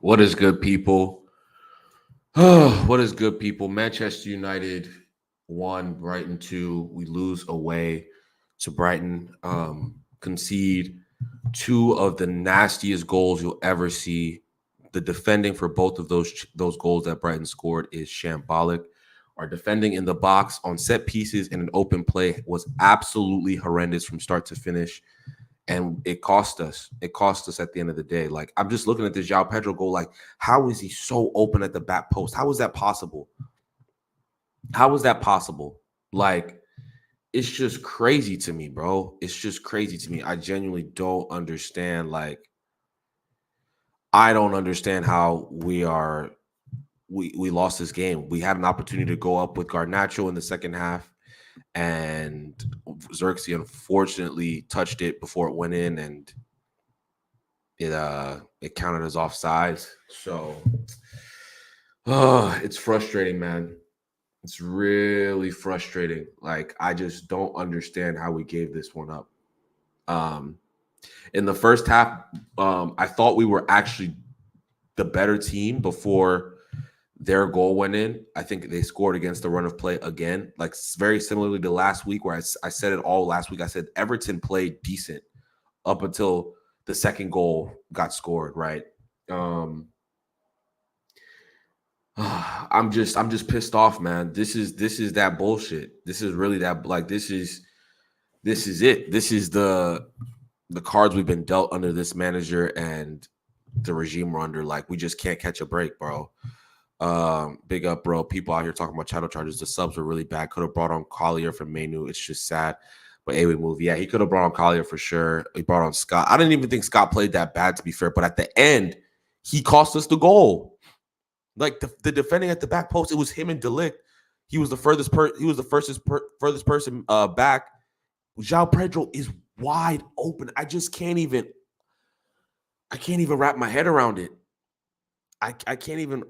What is good, people? What is good, people? Manchester United won, Brighton 2. We lose away to Brighton. Concede two of the nastiest goals you'll ever see. The defending for both of those goals that Brighton scored is shambolic. Our defending in the box on set pieces and an open play was absolutely horrendous from start to finish, and it cost us. It cost us at the end of the day. Like, I'm just looking at this João Pedro goal. Like, how is he so open at the back post? How is that possible? How is that possible? Like, it's just crazy to me, bro. It's just crazy to me. I genuinely don't understand. Like, I don't understand how we lost this game. We had an opportunity to go up with Garnacho in the second half, and Xerxes unfortunately touched it before it went in, and it counted as offsides. So it's frustrating, man. It's really frustrating. Like, I just don't understand how we gave this one up. In the first half, I thought we were actually the better team before their goal went in. I think they scored against the run of play again, like very similarly to last week, where I said it all last week. I said Everton played decent up until the second goal got scored, right? I'm just pissed off, man. This is that bullshit. This is really that, like, this is it. This is the cards we've been dealt under this manager and the regime we're under. Like, we just can't catch a break, bro. Big up, bro. People out here talking about channel charges. The subs were really bad. Could have brought on Collier from Menu. It's just sad. But we move. Yeah, he could have brought on Collier for sure. He brought on Scott. I didn't even think Scott played that bad, to be fair. But at the end, he cost us the goal. Like, the defending at the back post, it was him and Delict. He was the furthest person back. João Pedro is wide open. I can't even wrap my head around it. I can't even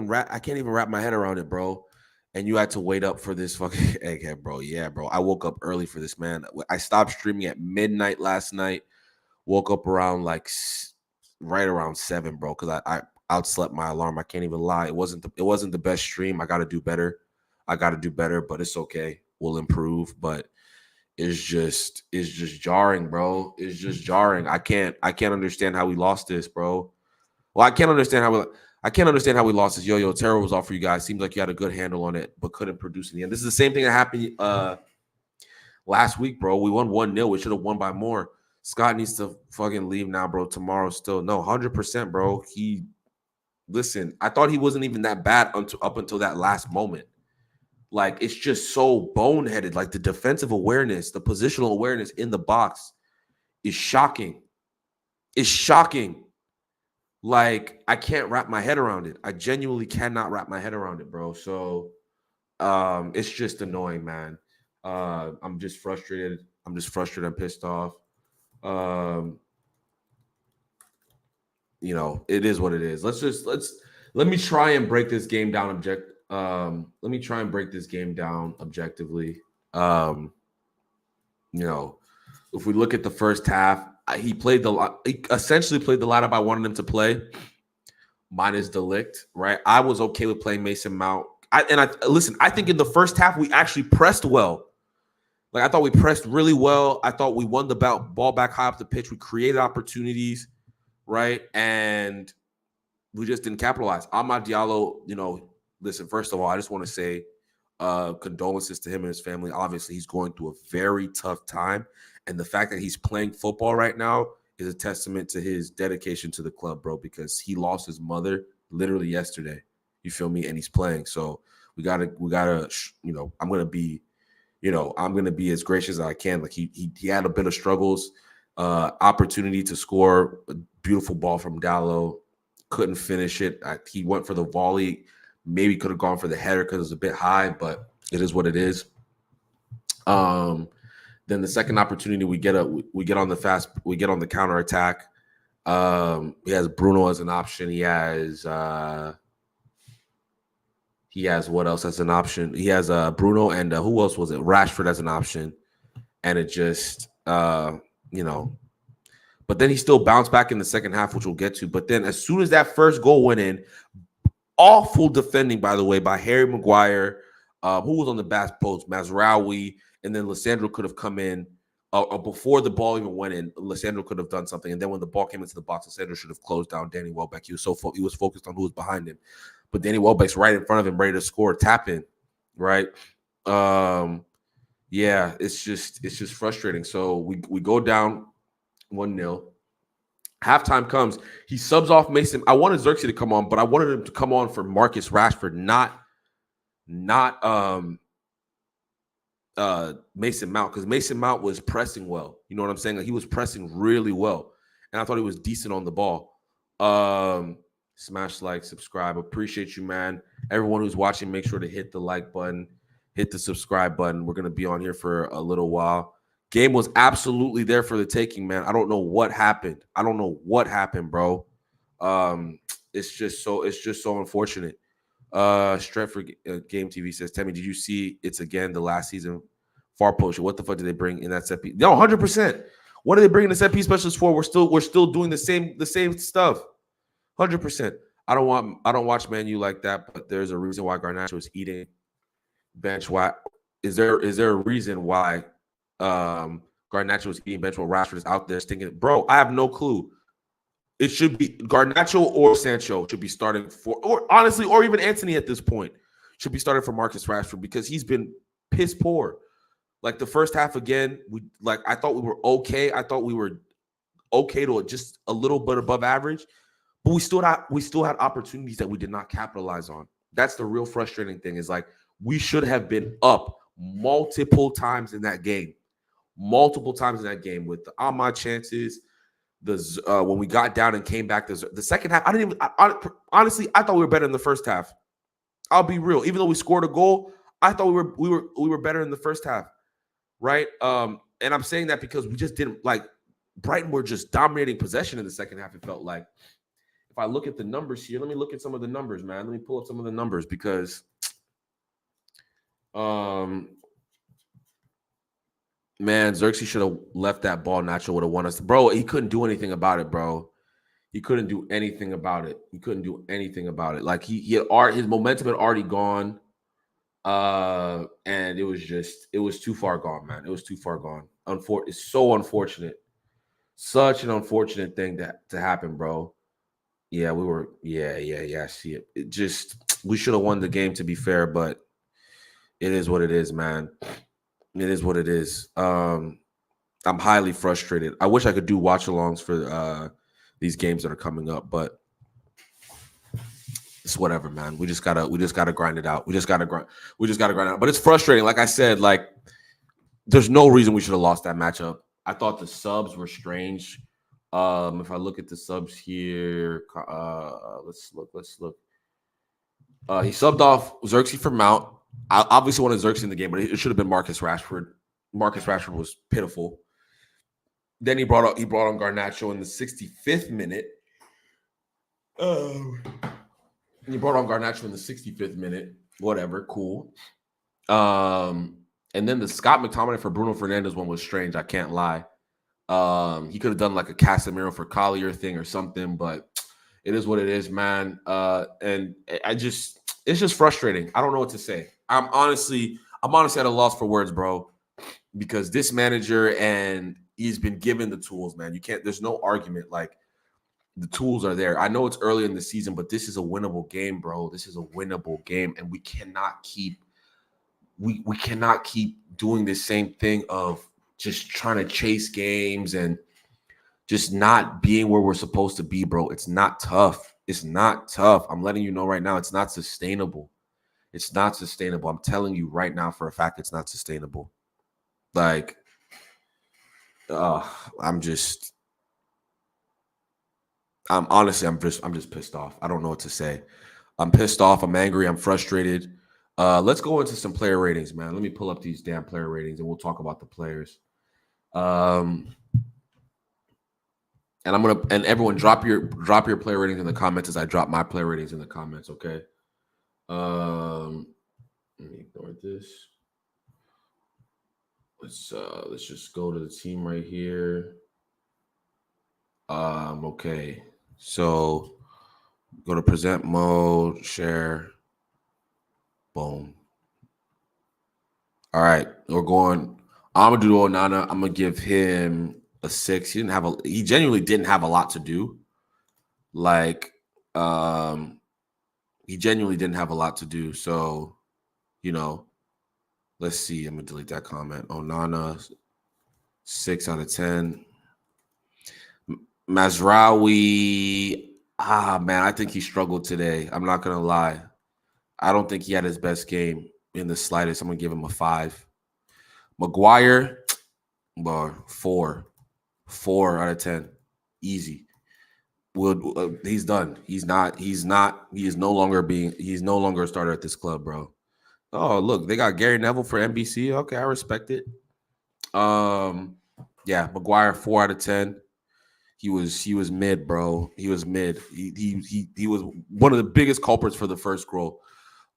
wrap my head around it, bro. And you had to wait up for this fucking egghead, bro. Yeah, bro. I woke up early for this, man. I stopped streaming at midnight last night. Woke up around right around 7, bro, because I outslept my alarm. I can't even lie. It wasn't the best stream. I gotta do better, but it's okay. We'll improve. But it's just jarring, bro. It's just jarring. I can't understand how we lost this, bro. Well, I can't understand how we lost this. Yo, Terror was off for you guys. Seems like you had a good handle on it, but couldn't produce in the end. This is the same thing that happened last week, bro. We won 1-0. We should have won by more. Scott needs to fucking leave now, bro. Tomorrow still. No, 100%, bro. Listen, I thought he wasn't even that bad up until that last moment. Like, it's just so boneheaded. Like, the defensive awareness, the positional awareness in the box is shocking. It's shocking. Like, I can't wrap my head around it. I genuinely cannot wrap my head around it, bro. So it's just annoying, man. I'm just frustrated. I'm pissed off. It is what it is. Let me try and break this game down objectively. If we look at the first half, he essentially played the lineup I wanted him to play, minus Delict, right? I was okay with playing Mason Mount. I think in the first half we actually pressed well. Like, I thought we pressed really well. I thought we won the ball back high up the pitch. We created opportunities, right? And we just didn't capitalize. Amad Diallo, listen, first of all, I just want to say condolences to him and his family. Obviously, he's going through a very tough time. And the fact that he's playing football right now is a testament to his dedication to the club, bro, because he lost his mother literally yesterday. You feel me? And he's playing. So we gotta, I'm going to be as gracious as I can. Like, he had a bit of struggles, opportunity to score a beautiful ball from Dallo. Couldn't finish it. He went for the volley. Maybe could have gone for the header because it was a bit high, but it is what it is. Then the second opportunity we get on the counter attack. He has Bruno as an option. He has what else as an option? He has Bruno and who else was it? Rashford as an option, and it just But then he still bounced back in the second half, which we'll get to. But then as soon as that first goal went in, awful defending, by the way, by Harry Maguire, who was on the back post, Mazraoui, and then Lissandro could have come in before the ball even went in. Lissandro could have done something, and then when the ball came into the box, Lissandro should have closed down Danny Welbeck. He was focused on who was behind him, but Danny Welbeck's right in front of him, ready to score, tap in, right? Yeah, it's just frustrating. So we go down 1-0. Halftime comes. He subs off Mason. I wanted Xerxes to come on, but I wanted him to come on for Marcus Rashford, not Mason Mount, because Mason Mount was pressing well. You know what I'm saying? Like, he was pressing really well, and I thought he was decent on the ball. Smash like, subscribe. Appreciate you, man. Everyone who's watching, make sure to hit the like button, hit the subscribe button. We're gonna be on here for a little while. Game was absolutely there for the taking, man. I don't know what happened. Bro. It's just so unfortunate. Stretford Game TV says, Temi, did you see it's again the last season? Far post. What the fuck did they bring in that set piece? No, 100%. What are they bringing the set piece specialists for? We're still doing the same stuff. 100%. I don't watch Man U like that, but there's a reason why Garnacho is eating bench. Why is there a reason why Garnacho is eating bench while Rashford is out there stinking? Bro, I have no clue. It should be Garnacho or Sancho should be starting for, or honestly, or even Anthony at this point should be starting for Marcus Rashford, because he's been piss poor. Like the first half again, I thought we were okay. I thought we were okay to just a little bit above average, but we still had opportunities that we did not capitalize on. That's the real frustrating thing, is like we should have been up multiple times in that game. With the Ahmad chances. When we got down and came back, the second half, honestly, I thought we were better in the first half. I'll be real. Even though we scored a goal, I thought we were better in the first half, right? And I'm saying that because we just didn't, like, Brighton were just dominating possession in the second half. It felt like. If I look at the numbers here, let me look at some of the numbers, man. Let me pull up some of the numbers, because man, Xerxes should have left that ball. Nacho would have won us. Bro, he couldn't do anything about it, bro. He couldn't do anything about it. Like his momentum had already gone. And it was too far gone, man. It was too far gone. It's so unfortunate. Such an unfortunate thing to happen, bro. Yeah, I see it. We should have won the game, to be fair, but it is what it is, man. It is what it is. I'm highly frustrated. I wish I could do watch-alongs for these games that are coming up, but it's whatever, man. We just gotta grind it out. We just gotta grind it out. But it's frustrating. Like I said, like there's no reason we should have lost that matchup. I thought the subs were strange. If I look at the subs here, let's look. He subbed off Xerxes for Mount. I obviously wanted Xerxes in the game, but it should have been Marcus Rashford. Marcus Rashford was pitiful. Then he brought on Garnacho in the 65th minute. He brought on Garnacho in the 65th minute. Whatever, cool. And then the Scott McTominay for Bruno Fernandes one was strange. I can't lie. He could have done like a Casemiro for Collier thing or something, but it is what it is, man. And it's just frustrating. I don't know what to say. I'm honestly at a loss for words, bro, because this manager, and he's been given the tools, man. There's no argument. Like, the tools are there. I know it's early in the season, but this is a winnable game, bro. This is a winnable game, and we cannot keep doing the same thing of just trying to chase games and just not being where we're supposed to be, bro. It's not tough. I'm letting you know right now, it's not sustainable. I'm telling you right now for a fact, it's not sustainable. Like, I'm just pissed off. I don't know what to say. I'm pissed off. I'm angry. I'm frustrated. Let's go into some player ratings, man. Let me pull up these damn player ratings and we'll talk about the players. And everyone drop your player ratings in the comments as I drop my player ratings in the comments, okay? Let me ignore this. Let's just go to the team right here. Okay. So go to present mode, share. Boom. All right. We're going. Amadou Onana. I'm gonna give him a 6. He genuinely didn't have a lot to do. Like, he genuinely didn't have a lot to do. So, you know, let's see. I'm gonna delete that comment. Onana, 6 out of 10. Mazraoui, man, I think he struggled today. I'm not gonna lie. I don't think he had his best game in the slightest. I'm gonna give him a 5. Maguire, bar 4 out of 10, easy. He's done. He's not. He is no longer being. He's no longer a starter at this club, bro. Oh, look, they got Gary Neville for NBC. Okay, I respect it. Yeah, Maguire 4 out of 10. He was mid, bro. He was mid. He was one of the biggest culprits for the first goal.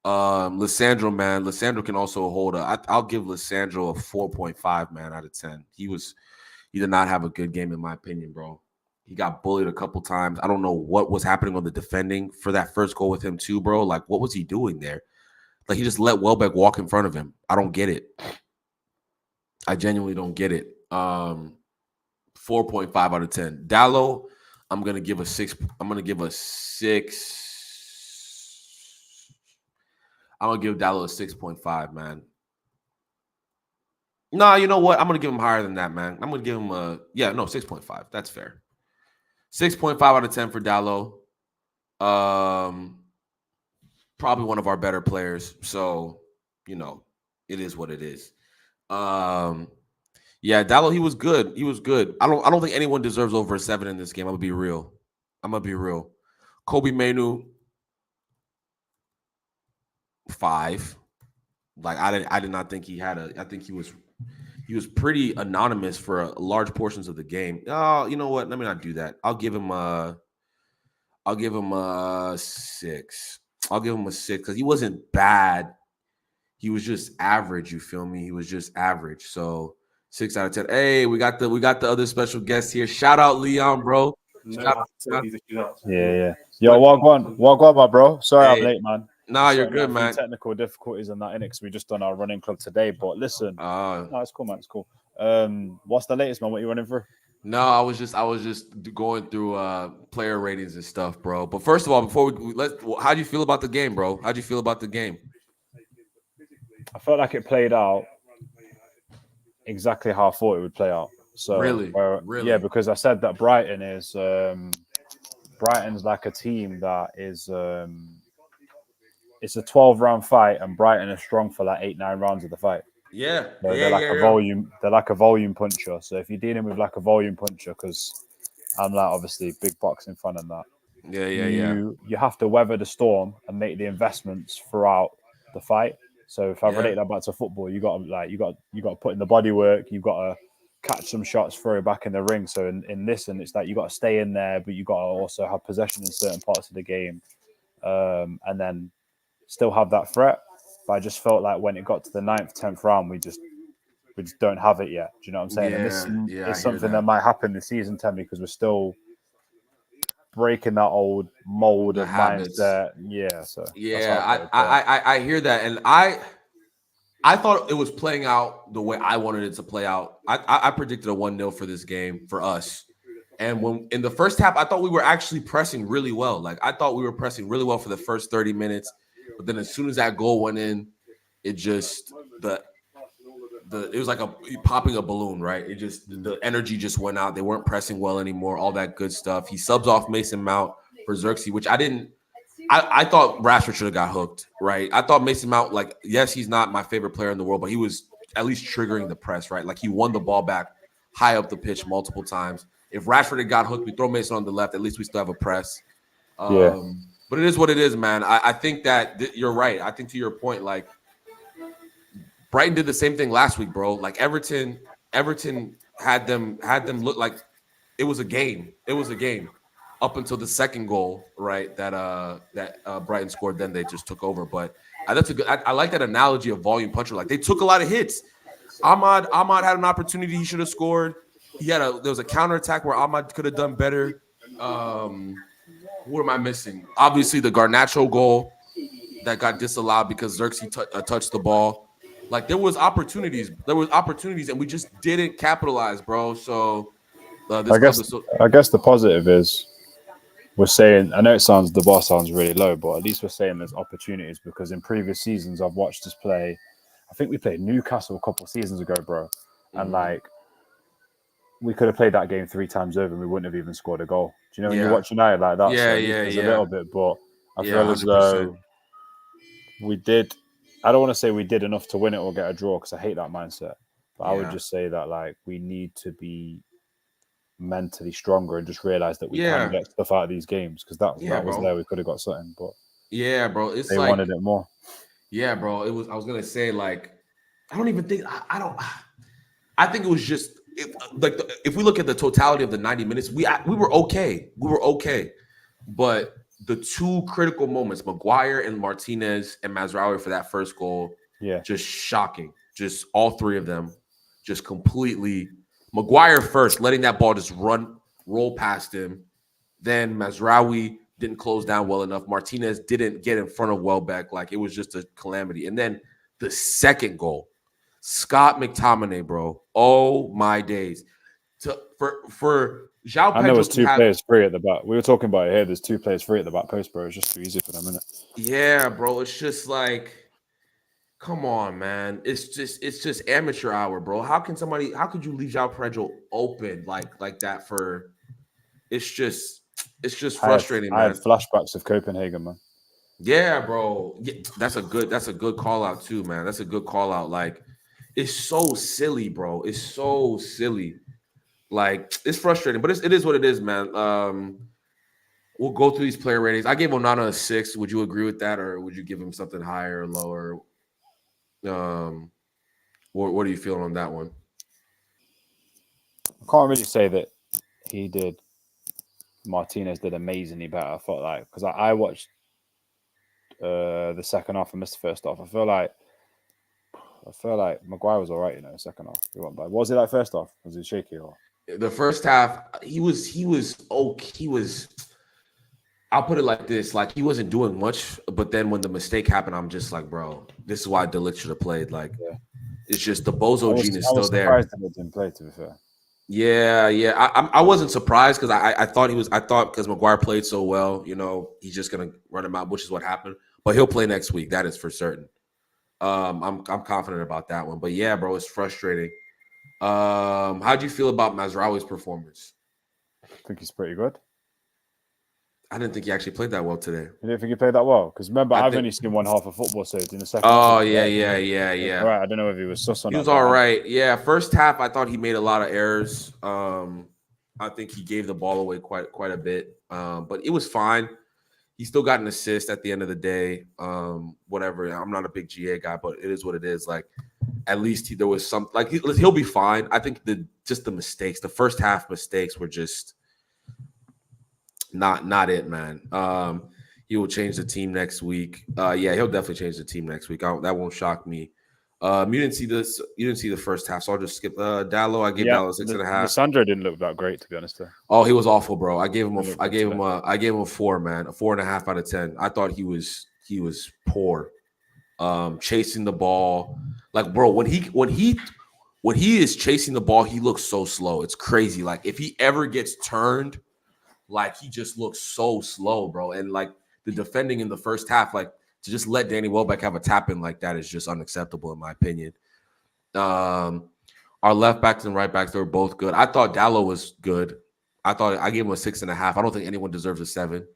Lissandro, man. Lissandro can also hold I'll give Lissandro a 4.5, man, out of 10. He did not have a good game, in my opinion, bro. He got bullied a couple times. I don't know what was happening on the defending for that first goal with him, too, bro. Like, what was he doing there? Like, he just let Welbeck walk in front of him. I don't get it. I genuinely don't get it. 4.5 out of 10. Dallo, I'm gonna give a 6. I'm gonna give Dallo a 6.5, man. No, you know what? I'm gonna give him higher than that, man. I'm gonna give him 6.5. That's fair. 6.5 out of 10 for Dallo. Probably one of our better players. So, it is what it is. Yeah, Dallo, he was good. He was good. I don't think anyone deserves over a 7 in this game. I'm gonna be real. Kobe Mainu, 5. Like, I did not think he had I think he was pretty anonymous for large portions of the game. Oh, you know what? Let me not do that. I'll give him a 6. I'll give him a 6 because he wasn't bad. He was just average. You feel me? He was just average. So 6 out of 10. Hey, we got the other special guest here. Shout out Leon, bro. Shout out, yeah. Yo, walk on, my bro. Sorry, I'm late, man. Nah, you're good, man. Technical difficulties and that in it because we just done our running club today. But listen, no, it's cool, man. It's cool. What's the latest, man? What you running for? No, I was just going through player ratings and stuff, bro. But first of all, before how do you feel about the game, bro? How do you feel about the game? I felt like it played out exactly how I thought it would play out. So really? Yeah, because I said that Brighton's like a team that is it's a 12-round fight, and Brighton is strong for like 8-9 rounds of the fight. Yeah, they're like a volume. They're like a volume puncher. So if you're dealing with like a volume puncher, because I'm like obviously big boxing fan and that. You have to weather the storm and make the investments throughout the fight. So if I relate that back to football, you got to put in the body work. You've got to catch some shots, throw it back in the ring. So in this, and it's like you got to stay in there, but you got to also have possession in certain parts of the game, and then still have that threat. But I just felt like when it got to the 9th, 10th round, we just don't have it yet. Do you know what I'm saying? And this is something that might happen this season, Temi, because we're still breaking that old mold of mindset. Yeah. So I hear that, and I thought it was playing out the way I wanted it to play out. I predicted a 1-0 for this game for us. And when in the first half, I thought we were actually pressing really well. Like, I thought we were pressing really well for the first 30 minutes. But then as soon as that goal went in, it just it was like popping a balloon, right? It just the energy just went out. They weren't pressing well anymore, all that good stuff. He subs off Mason Mount for Xerxes, which I thought Rashford should have got hooked, right? I thought Mason Mount, like, yes, he's not my favorite player in the world, but he was at least triggering the press, right? Like, he won the ball back high up the pitch multiple times. If Rashford had got hooked, we throw Mason on the left. At least we still have a press. But it is what it is, man. I think that you're right. I think to your point, like, Brighton did the same thing last week, bro. Like, Everton had them look like it was a game. It was a game up until the second goal, right? That Brighton scored. Then they just took over. But that's a good. I like that analogy of volume puncher. Like, they took a lot of hits. Ahmad had an opportunity. He should have scored. there was a counterattack where Ahmad could have done better. What am I missing? Obviously, the Garnacho goal that got disallowed because Xerxes touched the ball. Like there was opportunities, and we just didn't capitalize, bro. So this club is so. I guess the positive is we're saying. I know the bar sounds really low, but at least we're saying there's opportunities because in previous seasons I've watched us play. I think we played Newcastle a couple of seasons ago, bro, and like we could have played that game 3 times over and we wouldn't have even scored a goal. Do you know when you watch United like that? So there's a little bit, but I feel as though we did. I don't want to say we did enough to win it or get a draw because I hate that mindset. But I would just say that like we need to be mentally stronger and just realize that we can get stuff out of these games because that was there. We could have got something, but bro, it's they wanted it more. Yeah, bro. It was. I was gonna say like I don't even think I don't. I think it was just if we look at the totality of the 90 minutes, we were okay. We were okay, but the 2 critical moments, Maguire and Martinez and Mazraoui for that first goal, just shocking. Just all 3 of them, just completely. Maguire first, letting that ball just roll past him. Then Mazraoui didn't close down well enough. Martinez didn't get in front of Welbeck. Like it was just a calamity. And then the second goal, Scott McTominay, bro. Oh my days. For João Pedro, I know there's 2 players free at the back. We were talking about it here. There's 2 players free at the back post, bro. It's just too easy for them, isn't it? Yeah, bro. It's just like, come on, man. It's just amateur hour, bro. How could you leave João Pedro open like that for? It's just frustrating, man. I had flashbacks of Copenhagen, man. Yeah, bro. Yeah, that's a good call out too, man. That's a good call out. Like, it's so silly, bro. It's so silly. Like, it's frustrating, but it is what it is, man. We'll go through these player ratings. I gave Onana a 6. Would you agree with that, or would you give him something higher or lower? What are you feeling on that one? I can't really say that he did. Martinez did amazingly better. I felt like because I watched the second half and missed the first half. I feel like Maguire was all right, second half. What was it like first half? Was he shaky or? The first half, he was okay. He was. I'll put it like this: like he wasn't doing much, but then when the mistake happened, I'm just like, bro, this is why De Ligt should have played. Like, it's just the bozo gene is still there. I was surprised that he didn't play. To be fair. Yeah. I wasn't surprised because I thought because Maguire played so well, he's just gonna run him out, which is what happened. But he'll play next week. That is for certain. I'm confident about that one. But yeah, bro, it's frustrating. How'd you feel about Mazraoui's performance? I think he's pretty good. I didn't think he actually played that well today. You didn't think he played that well? Because remember, I've only seen one half of football saved in the second. Oh, yeah. All right, I don't know if he was sus on. He was all right. Yeah, first half, I thought he made a lot of errors. I think he gave the ball away quite a bit. But it was fine. He still got an assist at the end of the day. Whatever. I'm not a big GA guy, but it is what it is. Like, at least there was some. Like, he'll be fine. I think the mistakes, the first half mistakes were just not it, man. He will change the team next week. Yeah, he'll definitely change the team next week. That won't shock me. You didn't see this. You didn't see the first half, so I'll just skip. Dallo, I gave Dallo 6.5. Sandro didn't look that great, to be honest. Though. Oh, he was awful, bro. I gave him a 4, man, a 4.5 out of 10. I thought he was poor, chasing the ball. Like, bro, when he is chasing the ball, he looks so slow. It's crazy. Like, if he ever gets turned. Like, he just looks so slow, bro. And, like, the defending in the first half, like, to just let Danny Welbeck have a tap-in like that is just unacceptable, in my opinion. Our left backs and right backs, they were both good. I thought Dallo was good. I gave him a 6.5. I don't think anyone deserves a 7.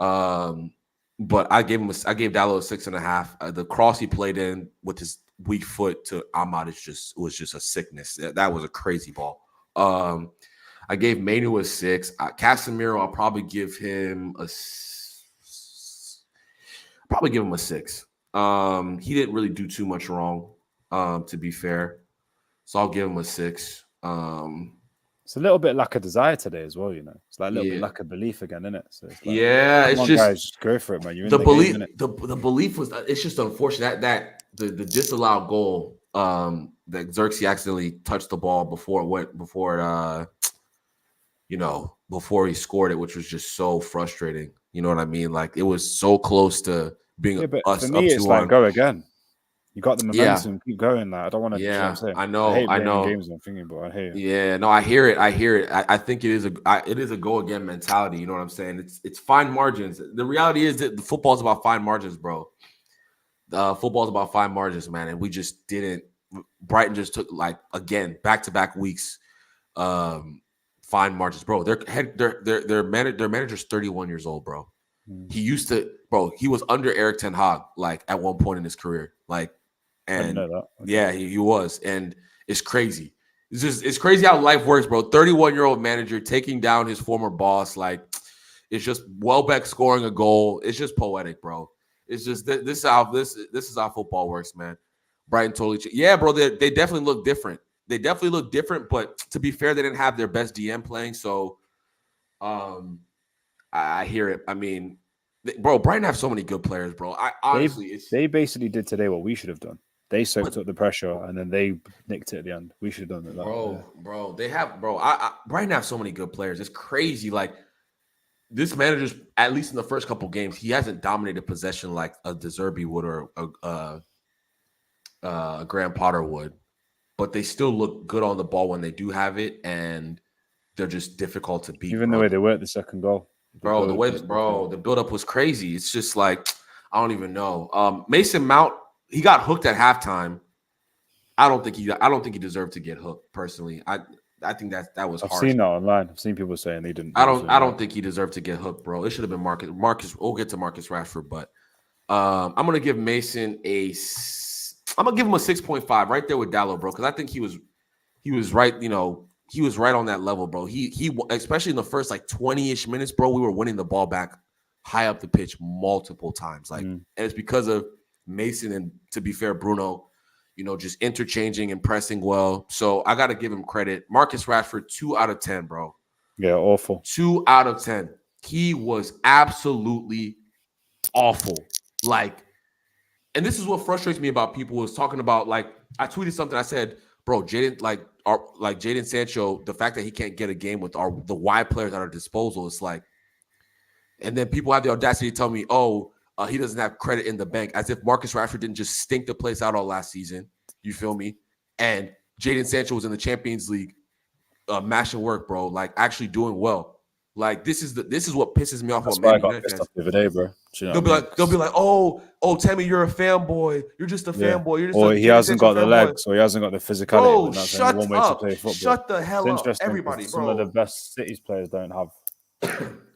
But I gave Dallo a 6.5. The cross he played in with his weak foot to Ahmad was just a sickness. That was a crazy ball. I gave Manu a 6. Casemiro, I'll probably give him a 6. He didn't really do too much wrong, to be fair. So I'll give him a 6. It's a little bit lack of desire today as well, It's like a little bit lack of belief again, isn't it? So it's like, it's just guys, just go for it, man. You're the belief. The belief was. It's just unfortunate that the disallowed goal. that Xerxes accidentally touched the ball before he scored it, which was just so frustrating. You know what I mean? Like it was so close to being but us for up me, it's 2-1. like go again. You got the momentum, Yeah. keep going. Like I don't want to. Yeah, You know what I'm saying? I know. I hate I blaming know. games and thinking, but I hate it. Yeah, no, I hear it. I think it is a go again mentality. You know what I'm saying? It's fine margins. The reality is that the football's about fine margins, bro. Football's about fine margins, man, and we just didn't. Brighton just took like again back-to-back weeks, fine margins, bro. Their manager's 31 years old, bro. He used to, bro. He was under Eric Ten Hag like at one point in his career, like, I didn't and know that. Okay. yeah, he was, and it's crazy. It's crazy how life works, bro. 31-year-old manager taking down his former boss, like it's just Welbeck scoring a goal. It's just poetic, bro. It's just this is how football works, man. Brighton totally, yeah, bro. They definitely look different. They definitely look different, but to be fair, they didn't have their best DM playing, so I hear it. I mean, bro, Brighton have so many good players, bro. I honestly, they basically did today what we should have done. They soaked up the pressure and then they nicked it at the end. We should have done it. Bro, they have, bro. Brighton have so many good players. It's crazy. Like this manager's, at least in the first couple games, he hasn't dominated possession like a De Zerbi would or a Graham Potter would, but they still look good on the ball when they do have it, and they're just difficult to beat. Even the way they were at the second goal. The buildup was crazy. It's just like I don't even know. Mason Mount, he got hooked at halftime. I don't think he deserved to get hooked personally. I think that was harsh. I've seen that online. I've seen people saying they didn't. I don't think he deserved to get hooked, bro. It should have been Marcus. We'll get to Marcus Rashford, but I'm gonna give Mason I'm gonna give him a 6.5 right there with Dallo, bro, because I think he was right. You know, he was right on that level, bro. He especially in the first like 20-ish minutes, bro. We were winning the ball back high up the pitch multiple times, like, and it's because of Mason and, to be fair, Bruno, you know, just interchanging and pressing well. So I got to give him credit. Marcus Rashford, 2 out of 10, bro. Yeah, awful. 2 out of 10. He was absolutely awful. Like, and this is what frustrates me about people was talking about, like, I tweeted something. I said, bro, Jadon Sancho, the fact that he can't get a game with the wide players at our disposal, it's like, and then people have the audacity to tell me, he doesn't have credit in the bank, as if Marcus Rashford didn't just stink the place out all last season. You feel me? And Jadon Sancho was in the Champions League, mashing work, bro. Like actually doing well. Like this is what pisses me off. That's why I got pissed off the other day, bro. They'll be like, oh, Temi, you're a fanboy. You're just a fanboy. You're just or he hasn't got the legs, or he hasn't got the physicality. Bro, shut up. To play football. Shut the hell up, everybody, bro. Some of the best City's players don't have.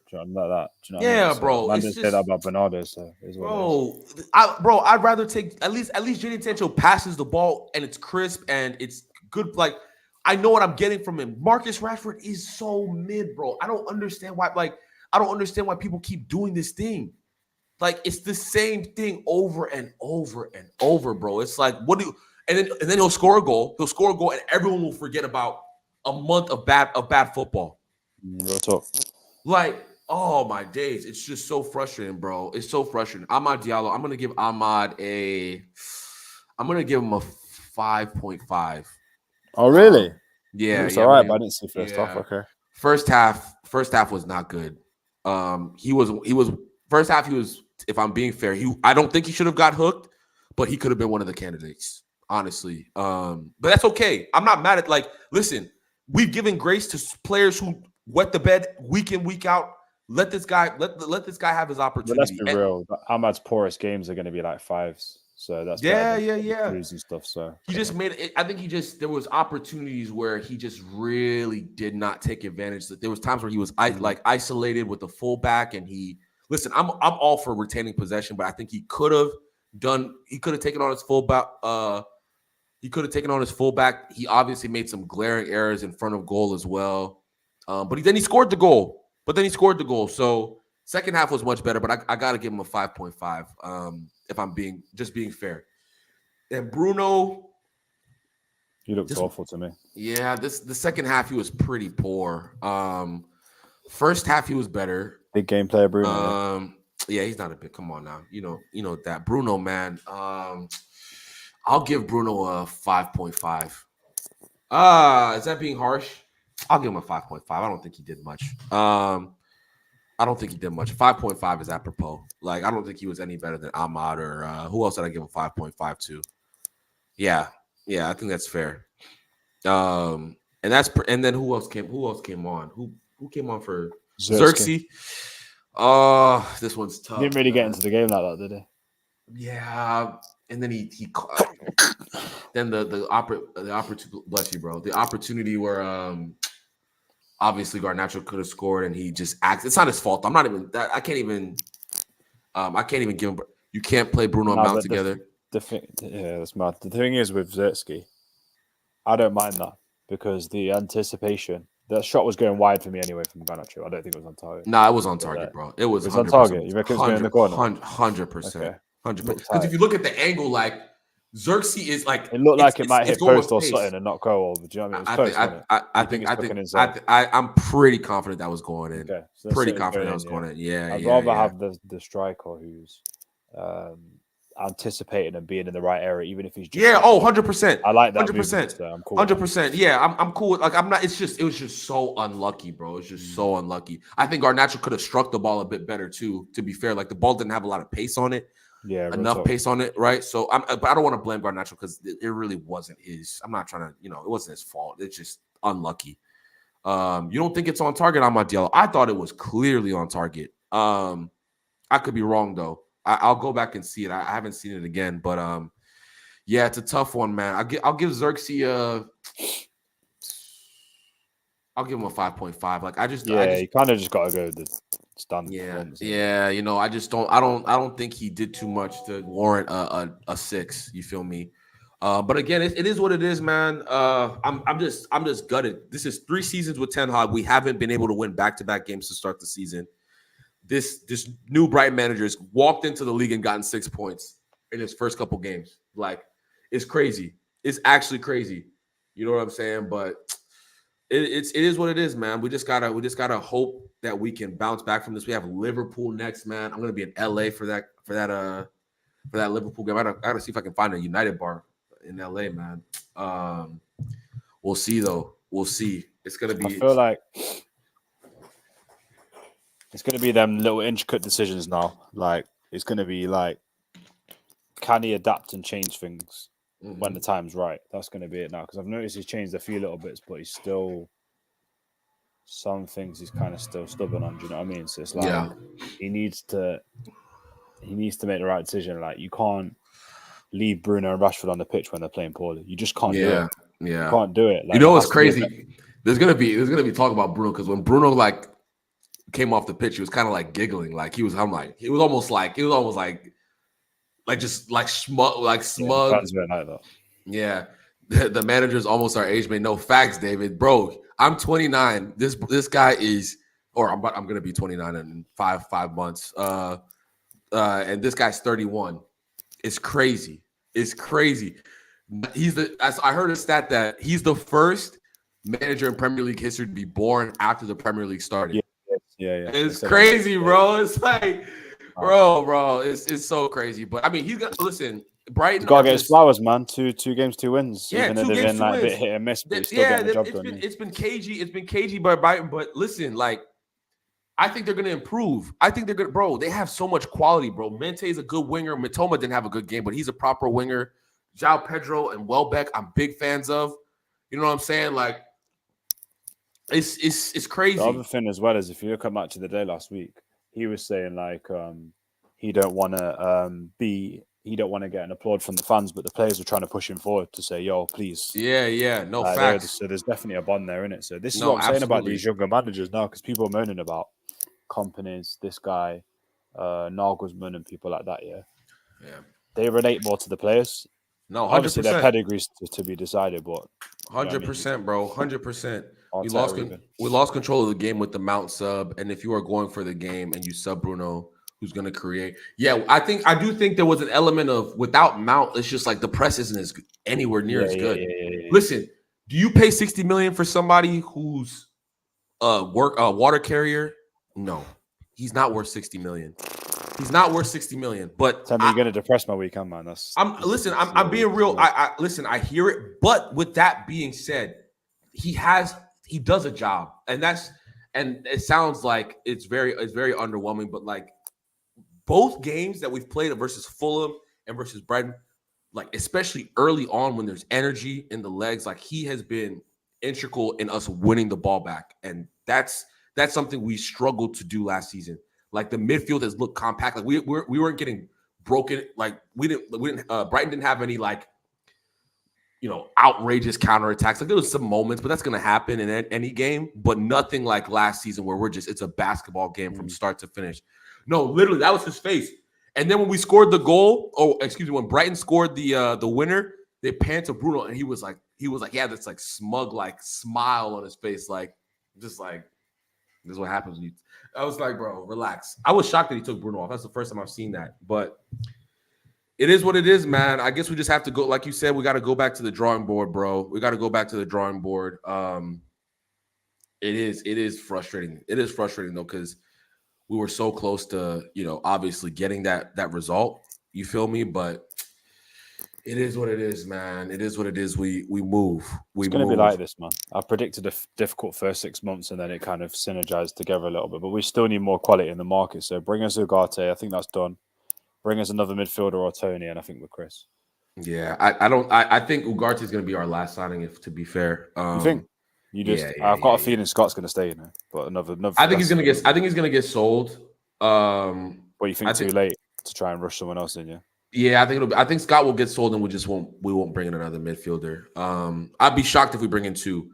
Like that. Do you know yeah, I mean? bro. I just said that about Bernardo, so I'd rather take at least Jadon Sancho passes the ball and it's crisp and it's good. Like I know what I'm getting from him. Marcus Rashford is so mid, bro. I don't understand why. Like I don't understand why people keep doing this thing. Like it's the same thing over and over and over, bro. It's like and then he'll score a goal. He'll score a goal, and everyone will forget about a month of bad football. Real talk. Like. Oh my days! It's just so frustrating, bro. It's so frustrating. Amad Diallo. I'm gonna give Amad I'm gonna give him a 5.5. Oh really? Yeah, it's all right. But I didn't see first half. Okay. First half was not good. He was first half. He was. If I'm being fair, I don't think he should have got hooked, but he could have been one of the candidates, honestly. But that's okay. I'm not mad at. Like, listen, we've given grace to players who wet the bed week in, week out. Let this guy have his opportunity. But let's be real. Ahmad's poorest games are going to be like 5s, so that's losing stuff. So he just made it. I think there was opportunities where he just really did not take advantage. There was times where he was isolated with the fullback, and I'm all for retaining possession, but I think he could have taken on his fullback. He obviously made some glaring errors in front of goal as well. But then he scored the goal. So second half was much better, but I got to give him a 5.5 if I'm being fair. And Bruno, he looked awful to me. Yeah, the second half he was pretty poor. First half he was better. Big game player, Bruno. Yeah, he's not a big. Come on now, you know that Bruno, man. I'll give Bruno a 5.5. Is that being harsh? I'll give him a 5.5. I don't think he did much. I don't think he did much. 5.5 is apropos. Like, I don't think he was any better than Ahmad or who else did I give a 5.5 to? Yeah, I think that's fair. And then who else came on? Who came on for Xerxes? This one's tough. He didn't really get into the game like that, did he? Yeah, and then he then the opportunity. Bless you, bro. The opportunity where obviously Garnacho could have scored and he just acts. It's not his fault. I'm not even that. I can't even give him. You can't play Bruno and Mount together. That's mad. The thing is with Xerxes, I don't mind that because the anticipation. That shot was going wide for me anyway from Garnacho. I don't think it was on target. No, it was on target, bro. It was on target. You reckon it was going in the corner? 100%. 100%. Because if you look at the angle, like Xerxes is like it looked like it might hit post or something and not go over. Do you know what I mean? I'm pretty confident that was going in. Okay. So pretty confident that was going in. Yeah. I'd rather have the striker who's anticipating and being in the right area, even if he's just 100%. I like that 100%. I'm cool 100%. Yeah, I'm cool. Like I'm not. It was just so unlucky, bro. It's just so unlucky. I think Garnacho could have struck the ball a bit better too. To be fair, like the ball didn't have a lot of pace on it. Yeah, enough pace on it, right? So but I don't want to blame Garnacho because it really wasn't his. I'm not trying to, it wasn't his fault. It's just unlucky. You don't think it's on target on my Diallo? I thought it was clearly on target. I could be wrong though. I'll go back and see it. I haven't seen it again, but yeah, it's a tough one, man. I'll give Xerxes I'll give him a 5.5. Like you kind of just got to go with the standard. Yeah. I don't think he did too much to warrant a 6. You feel me? But again, it is what it is, man. I'm just gutted. This is 3 seasons with Ten Hag. We haven't been able to win back-to-back games to start the season. This new Brighton manager has walked into the league and gotten 6 points in his first couple games. Like, it's crazy. It's actually crazy. You know what I'm saying? But it is what it is, man. We just gotta hope that we can bounce back from this. We have Liverpool next, man. I'm gonna be in LA for that Liverpool game. I gotta see if I can find a United bar in LA, man. We'll see though. We'll see. It's gonna be. I feel like it's gonna be them little intricate decisions now. Like it's gonna be like, can he adapt and change things when the time's right? That's going to be it now. Because I've noticed he's changed a few little bits, but he's still some things he's kind of still stubborn on. Do you know what I mean? So it's like he needs to make the right decision. Like you can't leave Bruno and Rashford on the pitch when they're playing poorly. You just can't do it. Yeah, you can't do it. Like, what's crazy? There's gonna be talk about Bruno because when Bruno like came off the pitch, he was kind of like giggling. Like it was almost like just like smug. Yeah, the manager's almost our age mate. No facts, David. Bro, I'm 29. This guy is, or I'm gonna be 29 in five months. And this guy's 31. It's crazy. It's crazy. I heard a stat that he's the first manager in Premier League history to be born after the Premier League started. Yeah. It's crazy, bro. It's like. Bro, it's so crazy. But I mean, he's got listen. Brighton got to get his flowers, man. Two games, 2 wins. Yeah, even 2 games, 2 wins. Like a bit hit and miss, but still getting the job done. It's been cagey. It's been cagey by Brighton. But listen, like, I think they're gonna improve. I think they're gonna, bro. They have so much quality, bro. Mente is a good winger. Mitoma didn't have a good game, but he's a proper winger. João Pedro and Welbeck, I'm big fans of. You know what I'm saying? Like, it's crazy. The other thing as well is if you look at Match of the Day last week. He was saying like he don't want to get an applaud from the fans, but the players are trying to push him forward to say, "Yo, please." Yeah, no facts. So there's definitely a bond there, isn't it? So this is what I'm saying about these younger managers now, because people are moaning about companies, this guy, Nagelsmann, and people like that. Yeah, they relate more to the players. No, 100%. Obviously their pedigrees to be decided, but 100%, bro, 100%. We lost control of the game with the Mount sub, and if you are going for the game and you sub Bruno, who's going to create? Yeah, I do think there was an element of without Mount, it's just like the press isn't anywhere near as good. Yeah. Listen, do you pay $60 million for somebody who's water carrier? No, he's not worth $60 million. He's not worth 60 million. But Tell me, you're going to depress my weekend, man. I'm being real. Listen, I hear it. But with that being said, he does a job, and it sounds like it's very underwhelming. But like both games that we've played versus Fulham and versus Brighton, like especially early on when there's energy in the legs, like he has been integral in us winning the ball back, and that's something we struggled to do last season. Like the midfield has looked compact. Like we weren't getting broken. Like we didn't Brighton didn't have any like outrageous counterattacks. Like there was some moments, but that's going to happen in any game. But nothing like last season where it's a basketball game from start to finish. No, literally, that was his face. And then when we scored the goal, when Brighton scored the winner, they panned to Bruno, and he was like, yeah, this like smug like smile on his face, like just like this is what happens when you. I was like, bro, relax. I was shocked that he took Bruno off. That's the first time I've seen that, but. It is what it is, man. I guess we just have to go. Like you said, we got to go back to the drawing board, bro. We got to go back to the drawing board. It is frustrating. It is frustrating though, because we were so close to, obviously getting that result. You feel me? But it is what it is, man. It is what it is. We move. It's going to be like this, man. I predicted a difficult first 6 months, and then it kind of synergized together a little bit. But we still need more quality in the market. So bring us Ugarte. I think that's done. Bring us another midfielder or Tony, and I think we're Chris. Yeah, I think Ugarte is going to be our last signing. If to be fair, you think? I've got a feeling Scott's going to stay, But another. I think he's going to get sold. But you think too late to try and rush someone else in, yeah? Yeah, I think Scott will get sold, and we won't bring in another midfielder. I'd be shocked if we bring in two,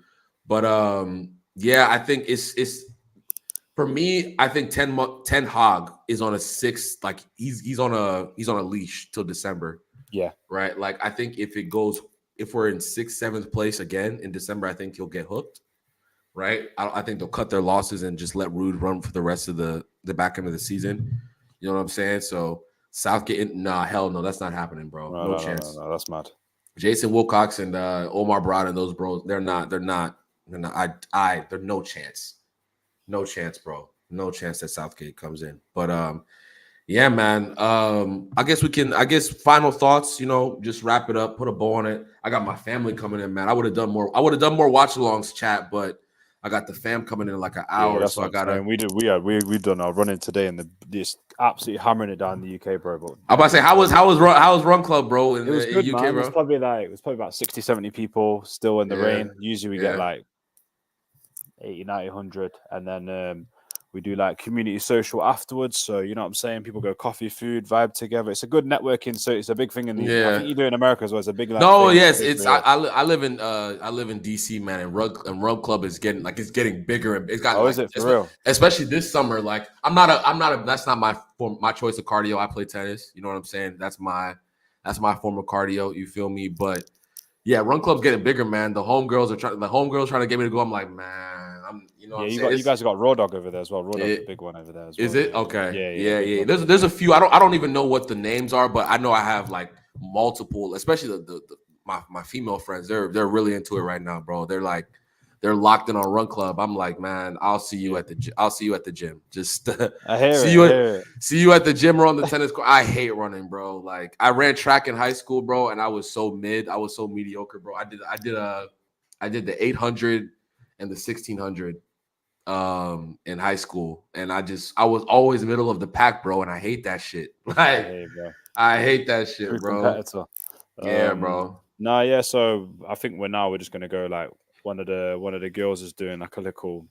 but yeah, I think it's. For me, I think Ten Hag is on a 6. Like he's on a leash till December. Yeah. Right. Like I think if we're in 6th, 7th place again in December, I think he'll get hooked. Right. I think they'll cut their losses and just let Rude run for the rest of the back end of the season. You know what I'm saying? So Southgate, hell no, that's not happening, bro. No chance. No, that's mad. Jason Wilcox and Omar Broad and those bros, they're no chance. No chance, bro. No chance that Southgate comes in. But yeah, man. I guess final thoughts, just wrap it up, put a bow on it. I got my family coming in, man. I would have done more watch-alongs chat, but I got the fam coming in like an hour. Yeah, so I gotta we've done our running today and just absolutely hammering it down in the UK, bro. But I'm about to say, how was Run Club, bro? It was good, UK, man. Bro? It was probably about 60, 70 people still in the rain. Usually we get like 80, 90, 100, and then we do like community social afterwards. So you know what I'm saying? People go coffee, food, vibe together. It's a good networking. So it's a big thing in the. I think you do it in America as well. It's a big. Like, it's. I live in DC, man, and Rug Club is getting bigger and it's got. Is it for real? Especially this summer. Like I'm not a. That's not my choice of cardio. I play tennis. You know what I'm saying? That's my form of cardio. You feel me? But. Yeah, Run Club's getting bigger, man. The homegirls trying to get me to go. I'm like, man, you guys have got Raw Dog over there as well. Raw Dog's a big one over there as well. Is it? Okay. Yeah. There's a few. I don't even know what the names are, but I know I have like multiple, especially my female friends. They're really into it right now, bro. They're locked in on Run Club. I'm like, man, I'll see you at the gym. Just see you at the gym or on the tennis court. I hate running, bro. Like I ran track in high school, bro, and I was so mediocre, bro. I did the 800 and the 1600 in high school, and I was always middle of the pack, bro, and I hate that shit. Like I hate that shit, bro. Competitor. Yeah, bro. So I think we're just gonna go like. One of the girls is doing like a little,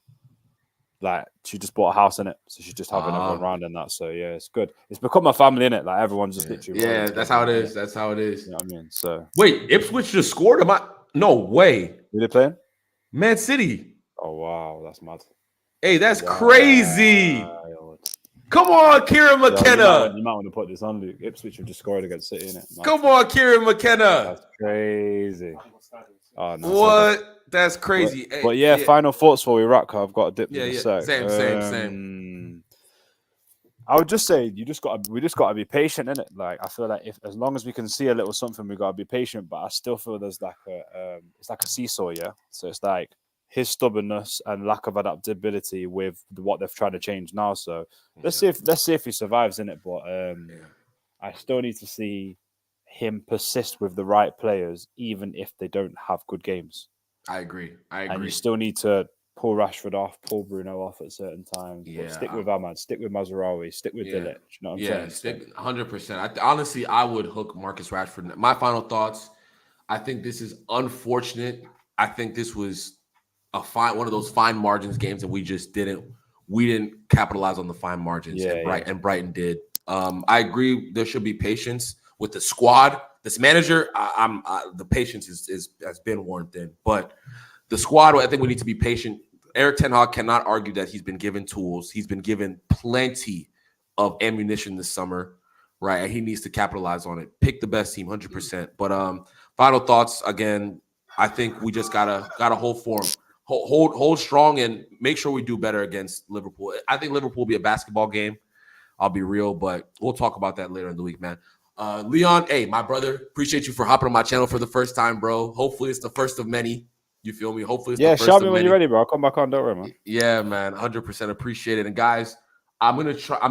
like she just bought a house in it, so she's just having everyone around in that. So yeah, it's good. It's become a family in it. Like everyone's just literally. Yeah, that's how it is. That's how it is. You know what I mean? So wait, Ipswich just scored? No way. Who they playing? Man City. Oh wow, that's mad. Hey, that's crazy. Come on, Kieran McKenna. You might want to put this on, Luke. Ipswich have just scored against City, innit? Come on, Kieran McKenna. That's crazy. Oh, no, what? That's crazy. But yeah, final thoughts for Iraq. I've got a dip in a sec. Same. I would just say we just got to be patient, innit? Like I feel like as long as we can see a little something, we got to be patient. But I still feel there's like it's like a seesaw, yeah. So it's like his stubbornness and lack of adaptability with what they're trying to change now. So let's see if he survives in it. But I still need to see him persist with the right players, even if they don't have good games. I agree. And you still need to pull Rashford off, pull Bruno off at certain times. But stick with Ahmad, stick with Mazraoui, stick with Dilic. You know what I'm saying? Stick 100%. Honestly, I would hook Marcus Rashford. My final thoughts. I think this is unfortunate. I think this was one of those fine margins games that we didn't capitalize on the fine margins, and Brighton did. I agree. There should be patience with the squad. This manager, the patience has been worn thin, but the squad, I think we need to be patient. Eric Ten Hag cannot argue that he's been given tools. He's been given plenty of ammunition this summer, right? And he needs to capitalize on it. Pick the best team, 100%. But final thoughts again. I think we just gotta hold form, hold strong, and make sure we do better against Liverpool. I think Liverpool will be a basketball game. I'll be real, but we'll talk about that later in the week, man. Leon, hey, my brother, appreciate you for hopping on my channel for the first time, bro. Hopefully it's the first of many. You feel me? Hopefully it's the first of many. Yeah, shout me when you're ready, bro. I'll come back on. Don't worry, man. Yeah, man, 100% appreciate it. And guys, I'm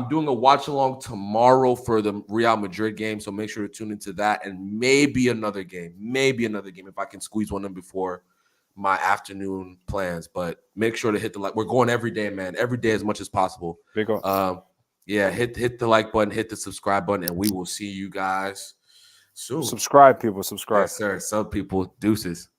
doing a watch along tomorrow for the Real Madrid game, so make sure to tune into that, and maybe another game if I can squeeze one in before my afternoon plans. But make sure to hit the like. We're going every day, man. Every day as much as possible. Big up. Hit the like button, hit the subscribe button, and we will see you guys soon. Subscribe, people. Subscribe. Yes, sir. Some people. Deuces.